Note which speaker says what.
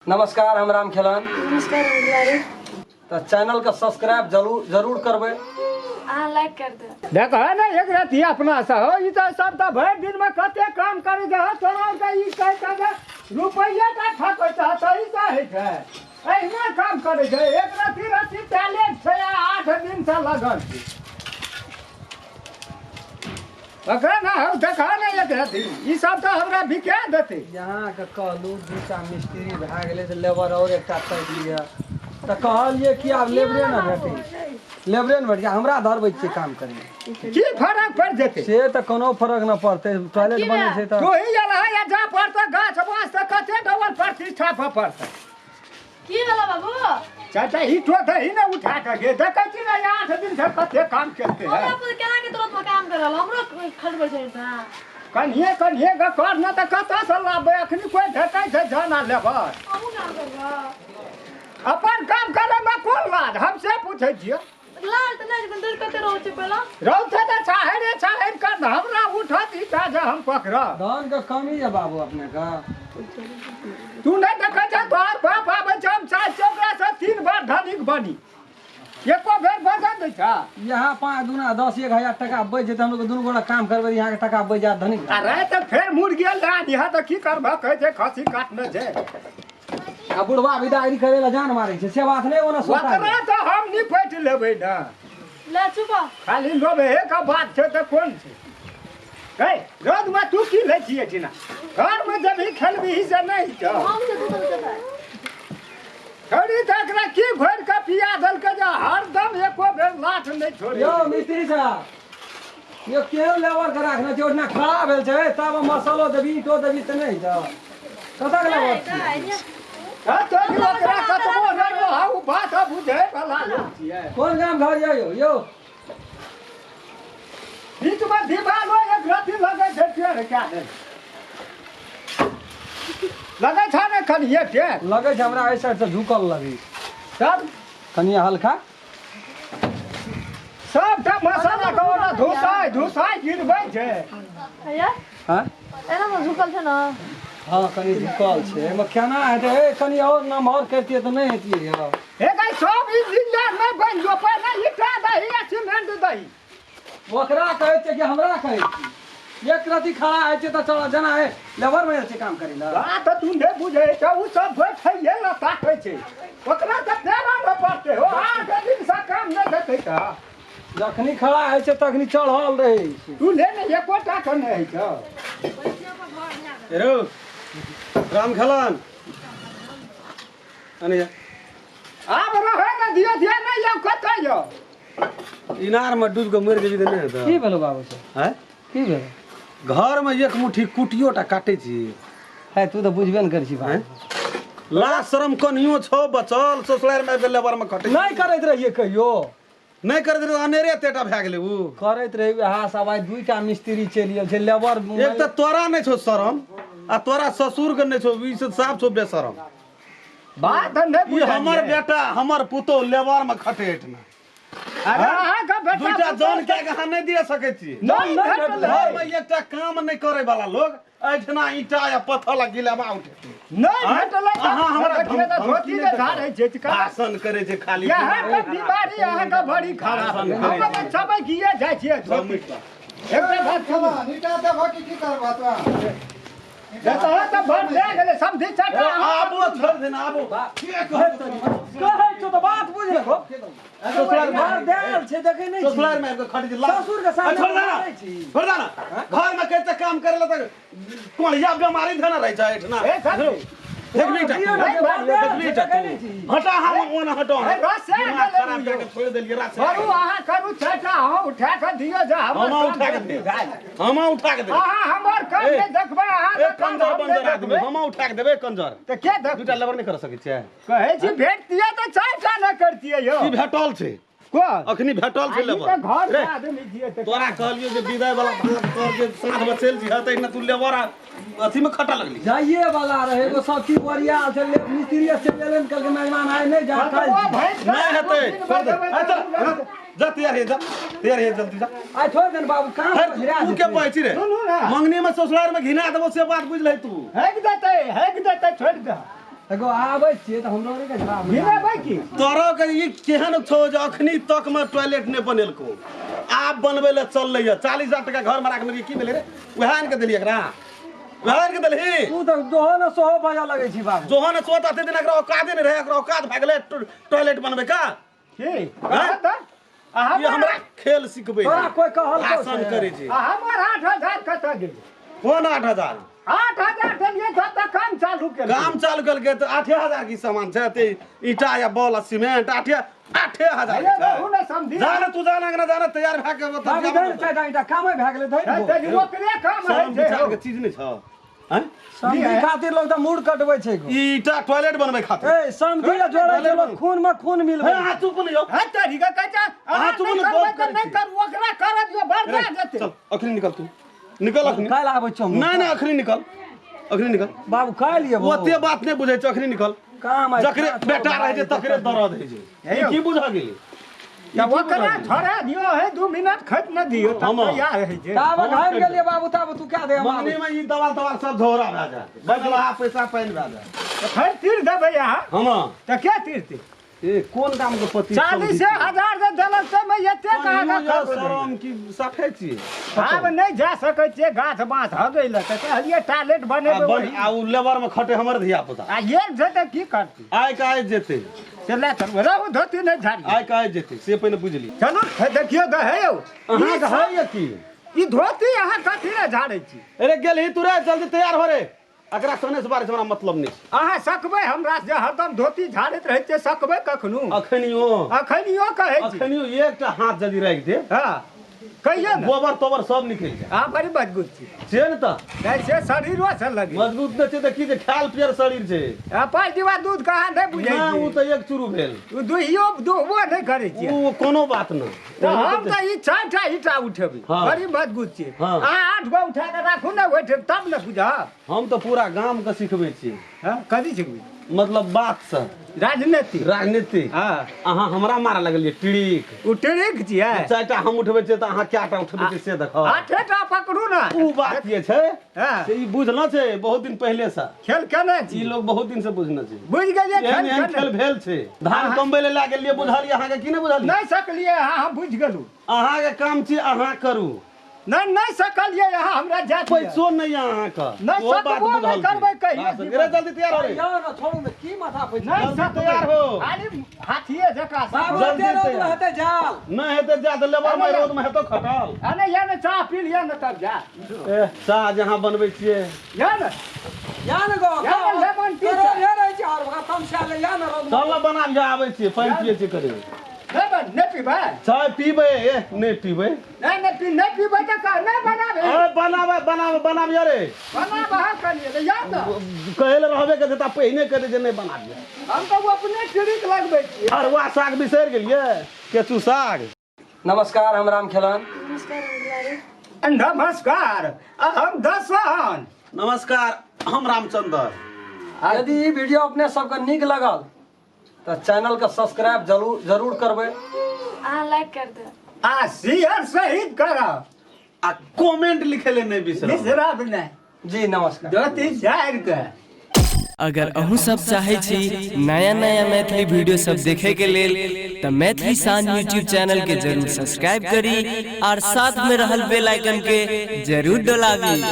Speaker 1: नमस्कार, हम राम खेलान।
Speaker 2: नमस्कार।
Speaker 1: तो चैनल का सब्सक्राइब जरूर करबे।
Speaker 2: लाइक कर दे।
Speaker 3: देखो है ना एक रति अपना सा हो ई तो सब तो भर दिन में कते काम करे जे तोरा के ई कहता जे रुपया का ठकता तो ई का है छै एहने काम करे जे एक रति टैलेंट छै 8 दिन से लगन छै अगर ना हो देखा नहीं एक रति ई सब तो हमरा बिका देते।
Speaker 1: यहाँ के कहलू दूटा मिस्त्री भए गेले तो लेबर और एकटा तक लिया तो कहलिए कि आब लेबरे न भेटे लेबरे न भेट हमरा धरबै छियै काम करे
Speaker 3: की फर्क पड़ जेते
Speaker 1: से तो कोनो फर्क न पड़ते। टॉयलेट बने छै तो
Speaker 3: तू ही जला या जा पड़ता गाछ बाँस तो कते डबल प्रतिष्ठा पर पड़ता
Speaker 2: की वाला बाबू
Speaker 3: चाचा ही तो ही ना उठा के गे देखै छी ना 8 दिन से कते काम करते हैं
Speaker 2: हमरा पर केना के तुरंत में काम करल हमरो खड़बड़ छै था
Speaker 3: कन्हे का कर न त कता से लाबे अखनी कोई भेटै छै जाना लेबर
Speaker 2: हमहु काम करबा
Speaker 3: अपन काम करे में कोन लाज हमसे पूछै छियै
Speaker 2: लाल त नहीं बंदर कते रहै छै पहला
Speaker 3: रहते त चाहे कर हमरा उठत ई जे हम पकड़
Speaker 1: धान के कमी है बाबू अपने का।
Speaker 3: तू नहीं देखै छ तोहर बाप आबै छै हम चाहे चोकरा से 3 बार धनिक बनी एको बेर बजन दै छ
Speaker 1: यहाँ 5 दूना 10-1,000 टका बच जेते हम लोग दुनू गोड़ा काम करबे यहाँ के टका बच जात धनिक।
Speaker 3: अरे त फेर मुड़ गेल रात यहाँ त की करबा कहै छै खसी काटने छै
Speaker 1: आ बुढ़वा विदाई करे ला जान मारै छै से बात नहीं ओना सोता
Speaker 3: ओकरा त हम निपट लेबै ना
Speaker 2: ले चुपा
Speaker 3: खाली लोभे का बात छै त कोन छै ए रोज में तू की ले छिए छिना घर में जब ही खेलबी से नहीं छ
Speaker 2: हम से दूध देता
Speaker 3: छोड़ी तकरा की भर के पिया दल के जा हरदम एको बेर लाठ नहीं छोड़ी
Speaker 1: यो मिस्त्री साहब यो केओ लेबर के राखना छै ओतना खड़ा भेल छै तब मसालो देबी तो देबी त नहीं छ कता के लेबर छियै?
Speaker 3: तो ओकरा कतबो रहो हाउ बात बुझे वाला लोग छिए
Speaker 1: कोन गाम घर यो
Speaker 3: बीच में दीवालो एक रति लगे छै टेढ़ क्या दे लगे छ ने कनिए टेढ़
Speaker 1: लगे छै हमरा एहि साइड से झुकल लगी
Speaker 3: तब
Speaker 1: कनिया हल्का
Speaker 3: सबटा मसाला के ओना धुसाई गिरबै छै
Speaker 2: भैया
Speaker 1: हां
Speaker 2: एना में झुकल छै ना
Speaker 1: हां कनी झुकल छै एमे केना हेतै ए कनी और नमहर करतिए त नहीं हेतिए यौ
Speaker 3: हे गाय सब इंजीनियर में बन जो पर ना ईटा दही या सीमेंट दही
Speaker 1: ओकरा कहै छै कि हमरा कहै छी एक रति खड़ा है छै त चल जना है लेबर में छै काम करै ला
Speaker 3: बात तू ने बुझे छ उ सब बैठैये ला ताकै छै ओकरा त देना न पड़ते हो 8 दिन से काम न देतै त
Speaker 1: जखनी खड़ा है छै तखनी चढ़ल रहै छै
Speaker 3: तू ले ने एकोटा के नहीं छ
Speaker 1: रो राम खलन अने
Speaker 3: आब रहे न दियो नहीं यौ कतै यौ
Speaker 1: इनार में डूब के मर जेबी त नहीं हेतै की भेलो बाबू से हैं की भेलो घर में एक मुट्ठी कुटियोटा काटै छी है तू तो बुझबे न करै छी भाई
Speaker 4: लाज शरम कनियो छौ बचल ससुरार में लेबर में खटे
Speaker 1: नहीं करैत रहिए कहियो
Speaker 4: नहीं करत रहे अनेरे तेटा भए गेलै उ
Speaker 1: करैत रही वहाँ सब आई दुईटा मिस्त्री चलि गेल छै लेबर
Speaker 4: एक त तोरा नहीं छौ शरम आ तोरा ससुर के नहीं छौ ई से साफ छौ बेशरम
Speaker 3: बात ने
Speaker 4: ई हमर बेटा हमर पुतो लेबर में खटे एठना
Speaker 3: अरे अहाँ का बेटा
Speaker 4: दुईटा जन के अहाँ नहीं दे सकै छी
Speaker 3: नहीं
Speaker 4: घर में एकटा काम नहीं करे वाला लोग एठना ईटा या पत्थर गिलाबा उठे
Speaker 3: नहीं भेटलै
Speaker 4: अहाँ हमरा
Speaker 3: धोती के झाड़ै छै
Speaker 4: भाषण करे छै खाली
Speaker 3: यहाँ के बीमारी अहाँ का बड़ी खराब हम त सब किए जाइ छियै धोती एकटा बात कहबा
Speaker 5: नीटा देखो की करबा तो
Speaker 3: जतऽ त भर दे गेलै समझी चटा
Speaker 4: आबो छोड़ देना आबो
Speaker 1: के कहै छौ त बात बुझ रे ससुराल घर देल छै देखै नहीं छी
Speaker 4: ससुराल में खड़ी ला
Speaker 1: ससुर के सामने
Speaker 4: छोड़ देना
Speaker 1: नहीं छी
Speaker 4: छोड़ देना घर में कैसे काम करे ला त कोलिया बीमारी धना रह जाए इतना
Speaker 3: ए साथी
Speaker 4: देखली टा हटा हम ओना हटो
Speaker 3: रस से
Speaker 4: खराब करके छोड़ देलिए रात से
Speaker 3: करू अहाँ करू चटा हम उठा के दियो जा
Speaker 4: हम उठा के दे हम उठा के दे
Speaker 3: अहाँ हमर काम
Speaker 4: ए,
Speaker 3: नहीं देखबै अहाँ
Speaker 4: एक कंजर बंजर आदमी हम उठा के देबे कंजर
Speaker 3: त के देख
Speaker 4: दूटा लेबर नहीं कर सकै छै
Speaker 3: कहै छी भेटतिए त चाटा न करतिए यौ
Speaker 4: ई भेटल छै
Speaker 3: को
Speaker 4: अखनी भेटल छै लेबर
Speaker 3: घर
Speaker 4: रे,
Speaker 3: के आदमी दिए त
Speaker 4: तोरा कहलियो जे विदाई वाला तोर जे साथ बचल छी हतै न तू लेबर अथी में खटा लगली
Speaker 1: जाइए वाला रहे एगो सब की बोरिया से मिस्त्री से लेलन करके मेहमान आए नहीं जा
Speaker 4: नहीं हेतै छोड़ दे जा तैयार हे जल्दी जा
Speaker 1: आई छोड़ देन बाबू काम
Speaker 4: हर
Speaker 1: पर गिरा
Speaker 4: तू के पहुंची रे
Speaker 3: सुनू ना
Speaker 4: मंगनी में ससुराल में घिना देबो से बात बुझ ले तू
Speaker 3: हेक देतै छोड़ दे
Speaker 1: एगो आबै छियै तऽ हमरो के झगड़ा
Speaker 3: गिरेबै की
Speaker 4: तोरो के ई केहन छौ जे अखनी तक में टॉयलेट नहीं बनेलको आप बनबे ले चललै है 40,000 टका घर में राखने की भेलै रे वएह आन के देली एकरा वएह आन के देलही
Speaker 1: तू तऽ दोहो न सोहो बजा लगै छी बाबू
Speaker 4: जोहन सोत अते दिन एकरा औकाते नहीं रहे एकरा औकात भए गेलै टॉयलेट बनबे का
Speaker 3: की
Speaker 4: हैं?
Speaker 3: अहाँ
Speaker 4: ये हमरा खेल सिखबै
Speaker 1: तोरा कोई कहल
Speaker 4: भाषण करे छै
Speaker 3: हमर 8,000 कतऽ गेलै
Speaker 4: कोन 8,000
Speaker 3: 8,000 देलियै तऽ काम चालू केलियै
Speaker 4: काम चालू करके तो 8,000 की सामान छै ते ईटा या बॉल आ सीमेंट 8,000
Speaker 3: अरे रहू ने समझी
Speaker 4: जाने तू जाना ना जाना तैयार भए के बता
Speaker 1: बाबू धैर चाटा ईटा कामे भए गेलै धैर
Speaker 3: ते ओकरे काम है
Speaker 4: सब विचार के चीज नहीं छ हैं
Speaker 1: समझी खातिर लोग तऽ मूड कटबै छै गो।
Speaker 4: ईटा टॉयलेट बनबै खातिर
Speaker 1: ए समझी या जोड़ै छै लोग खून में खून मिलबै
Speaker 4: हे हाथ चुप नहीं हो
Speaker 3: है तरीका कहता
Speaker 4: अहाँ तुम ने गप करै
Speaker 3: नहीं कर ओकरा कर दियो बर्दा जेते
Speaker 4: चल अखनी निकल तू निकल अखनी
Speaker 1: काल्हि आबै छौ
Speaker 4: नहीं नहीं अखनी निकल
Speaker 1: बाबू काल्हि ये
Speaker 4: ओते बात नहीं बुझै छ अखनी निकल
Speaker 1: काम है
Speaker 4: जकरे बेटा रहे छै तकरे दर्द है छै की बुझा गेली
Speaker 3: या ओकरा छोड़ा दियो है 2 मिनट खट न दियो त
Speaker 4: हम
Speaker 3: तैयार है जे
Speaker 1: ताब घर गेलिए बाबू ताब तू क्या दे हम
Speaker 4: मंगनी में ई दवाल सब झोरा भए जाए बनला पैसा पाइन भए जाए
Speaker 3: तो फिर तीर देबै यहाँ
Speaker 4: हम
Speaker 3: त क्या तीरती
Speaker 4: ए कोन काम के पति
Speaker 3: 40,000 दे देलक त मैं एते कहा का
Speaker 4: शरम की सफे छी
Speaker 3: आब नहीं जा सकै छियै गाछ बाँस हगै ल त कहलिए टॉयलेट बनेबै वही।
Speaker 4: आ उ लेबर में खटे हमर धिया पुता
Speaker 3: आ ये जेते की करती
Speaker 4: आइ काहे जेते
Speaker 3: चला तर रहू धोती नहीं झाड़ी
Speaker 4: आइ काहे जेते से पहिने बुझली
Speaker 3: चलू देखियो द है यौ
Speaker 4: अहाँ के है या की
Speaker 3: ई धोती अहाँ कथी रे झाड़ै छी
Speaker 4: अरे गेलही तू रे जल्दी तैयार हो रे एकरा सने से बारे से हमरा मतलब नहीं
Speaker 3: अहाँ सकबै हमरा से हरदम धोती झाड़ैत रहै छियै सकबै कखनु
Speaker 4: अखनियो
Speaker 3: अखनियो कहै छी
Speaker 4: अखनियो एकटा हाथ जल्दी राखि दे
Speaker 3: हां कहियो न
Speaker 4: गोबर तोबर सब निकल जाए
Speaker 3: अहाँ बड़ी मजबूत छी
Speaker 4: से न त
Speaker 3: कैसे शरीरो से लगे
Speaker 4: मजबूत न छै त की जे खाल पियर शरीर छै
Speaker 3: आ पाँच दिवा दूध कहाँ नहीं बुझै
Speaker 4: ना
Speaker 3: छी
Speaker 4: उ त एक चुरू भेल
Speaker 3: उ दुहियो दुहबो नहीं करै छियै
Speaker 4: उ कोनो बात न
Speaker 3: त हम त ई 6टा ईटा उठेबै
Speaker 4: हाँ।
Speaker 3: बड़ी मजबूत छी
Speaker 4: हाँ।
Speaker 3: अहाँ 8 गो उठा के राखू न ओठे तब न बुझा
Speaker 4: हम तो पूरा गांव के सिखबै छी
Speaker 3: हां कथी सिखबै
Speaker 4: मतलब बात से
Speaker 3: राजनीति
Speaker 4: राजनीति
Speaker 3: हां
Speaker 4: अहाँ हमरा मारा लगलिए टिड़िक
Speaker 3: उठरीक छियै
Speaker 4: चारिटा हम उठबै छियै त अहाँ कएटा उठबै छियै से देखो
Speaker 3: 8टा पकड़ू न
Speaker 4: उ बात ये छै
Speaker 3: हां
Speaker 4: से ई बुझना छै बहुत दिन पहले से
Speaker 3: खेल केने
Speaker 4: ई
Speaker 3: छी
Speaker 4: लोग बहुत दिन से बुझना छै
Speaker 3: बुझ गेलिए
Speaker 4: एहन एहन खेल
Speaker 3: खेल
Speaker 4: भेल छै धान कमबै ले गेलिए बुझलिए अहाँ के की नहीं बुझलिए
Speaker 3: नहीं सकलिए हम बुझ गेलू
Speaker 4: अहाँ के काम छी अहाँ करू
Speaker 3: नहीं सकलिए यहाँ हमरा जात
Speaker 4: पैसो नहीं अहाँ का
Speaker 3: नहीं
Speaker 4: वो बात
Speaker 3: सकबो नहीं
Speaker 4: बुझल
Speaker 3: करबै
Speaker 4: छै।
Speaker 3: कहियो
Speaker 4: बस, रे जल्दी तैयार हो रे
Speaker 1: यार न छोड़ू न की माथा पे
Speaker 3: नहीं
Speaker 4: जल्दी
Speaker 3: सकबै
Speaker 4: तैयार हो।
Speaker 3: खाली हाथिए जका
Speaker 1: बाबू
Speaker 4: जल्दी
Speaker 1: तेरे
Speaker 4: तैयार।
Speaker 1: में हते जाल
Speaker 4: नहीं हेते जा त लेबर में रोड में हेतो खटल
Speaker 3: अने या न चाह पी लिया न तब जा
Speaker 4: ए चाह जहाँ बनबै छियै
Speaker 3: या न
Speaker 1: या न गो
Speaker 3: या न लेमन टी
Speaker 1: तेरे ये रहे छै और कम से ले या न रोड
Speaker 4: चल बना के आबै छियै पानि पियै छियै करे
Speaker 3: लेमन नहीं पीबै
Speaker 4: चाय पीबै नहीं पीबै
Speaker 3: नहीं पीबै त का नहीं बनाबे
Speaker 4: ए बनाबै रे
Speaker 3: बना बहा करिए या न
Speaker 4: कहले रहबे के देता पहिने करे जे नहीं बनाबिए
Speaker 3: हम तो अपने ट्रिक लगबै छी
Speaker 4: अरवा साग बिसरि गेलिए केचू साग
Speaker 1: नमस्कार हम राम खेलान
Speaker 3: नमस्कार हम दसन
Speaker 4: नमस्कार हम रामचंद्र
Speaker 1: यदि ई वीडियो अपने सबके नीक लगल तो चैनल के सब्सक्राइब जरूर करबै
Speaker 2: लाइक कर दे
Speaker 3: आ शेयर सहित कर
Speaker 4: आ कमेंट लिखे ले नहीं बिसरब
Speaker 3: बिसरब नहीं
Speaker 1: जी नमस्कार
Speaker 3: धोती झाड़ के
Speaker 6: अगर अहू सब चाहे छी नया नया मैथिली वीडियो सब देखे के लेल त मैथिली साँझ यूट्यूब चैनल के जरूर सब्सक्राइब करी और साथ में रहल बेल आइकन के जरूर दबावी।